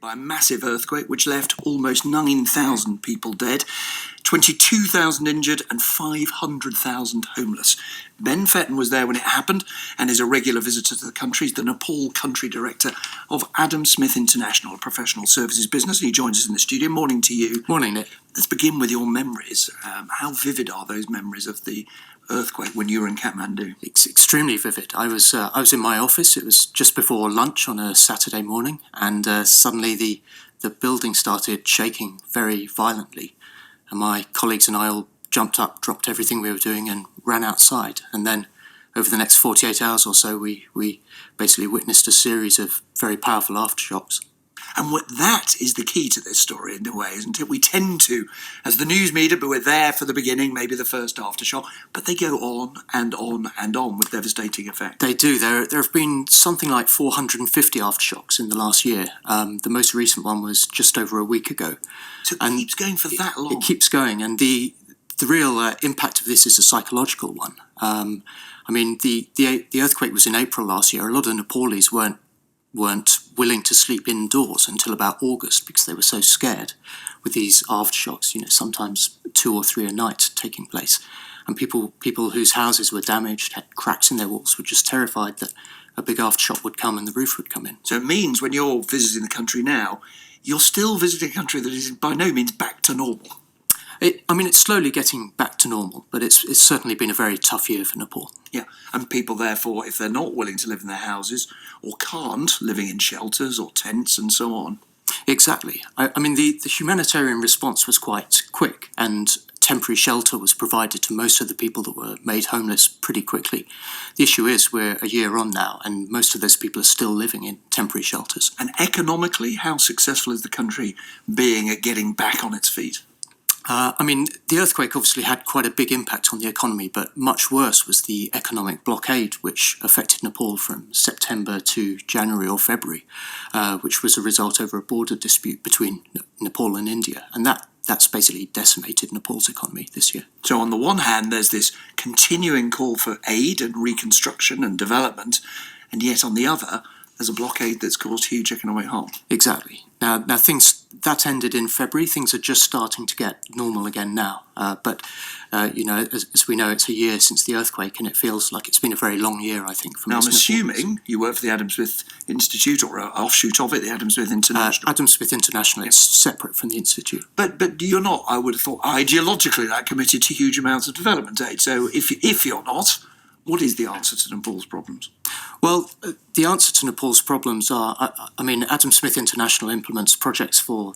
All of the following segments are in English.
by a massive earthquake which left almost 9,000 people dead, 22,000 injured and 500,000 homeless. Ben Fetton was there when it happened and is a regular visitor to the country. He's the Nepal Country Director of Adam Smith International, a professional services business, and he joins us in the studio. Morning to you. Morning, Nick. Let's begin with your memories. How vivid are those memories of the earthquake when you were in Kathmandu? It's extremely vivid. I was in my office. It was just before lunch on a Saturday morning, and suddenly the building started shaking very violently. And my colleagues and I all jumped up, dropped everything we were doing, and ran outside. And then, over the next 48 hours or so, we basically witnessed a series of very powerful aftershocks. And that is the key to this story in a way, isn't it? We tend to, as the news media, but we're there for the beginning, maybe the first aftershock, but they go on and on and on with devastating effect. They do. There have been something like 450 aftershocks in the last year. The most recent one was just over a week ago. So it keeps going for that long? It keeps going, and the real impact of this is a psychological one. The earthquake was in April last year. A lot of Nepalese weren't willing to sleep indoors until about August because they were so scared with these aftershocks, sometimes 2 or 3 a night taking place. And people whose houses were damaged, had cracks in their walls, were just terrified that a big aftershock would come and the roof would come in. So it means when you're visiting the country now, you're still visiting a country that is by no means back to normal. It's slowly getting back to normal, but it's certainly been a very tough year for Nepal. Yeah, and people, therefore, if they're not willing to live in their houses or can't, living in shelters or tents and so on. Exactly. The humanitarian response was quite quick, and temporary shelter was provided to most of the people that were made homeless pretty quickly. The issue is we're a year on now, and most of those people are still living in temporary shelters. And economically, how successful is the country being at getting back on its feet? The earthquake obviously had quite a big impact on the economy, but much worse was the economic blockade, which affected Nepal from September to January or February, which was a result over a border dispute between Nepal and India. And that's basically decimated Nepal's economy this year. So on the one hand, there's this continuing call for aid and reconstruction and development, and yet on the other, there's a blockade that's caused huge economic harm. Exactly. Now things that ended in February. Things are just starting to get normal again now. But as we know, it's a year since the earthquake, and it feels like it's been a very long year, I think. Now, I'm assuming you work for the Adam Smith Institute, or an offshoot of it, the Adam Smith International. Adam Smith International. It's separate from the institute. But you're not, I would have thought, ideologically that committed to huge amounts of development aid. So if you're not, what is the answer to Nepal's problems? Well, the answer to Nepal's problems are, Adam Smith International implements projects for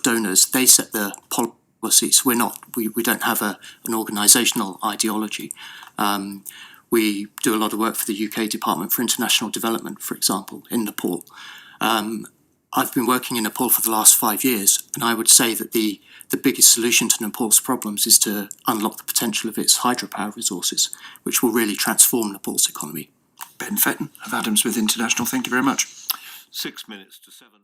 donors. They set the policies. We don't have an organisational ideology. We do a lot of work for the UK Department for International Development, for example, in Nepal. I've been working in Nepal for the last 5 years, and I would say that the biggest solution to Nepal's problems is to unlock the potential of its hydropower resources, which will really transform Nepal's economy. Ben Fetton of Adam Smith International, thank you very much. 6 minutes to 7.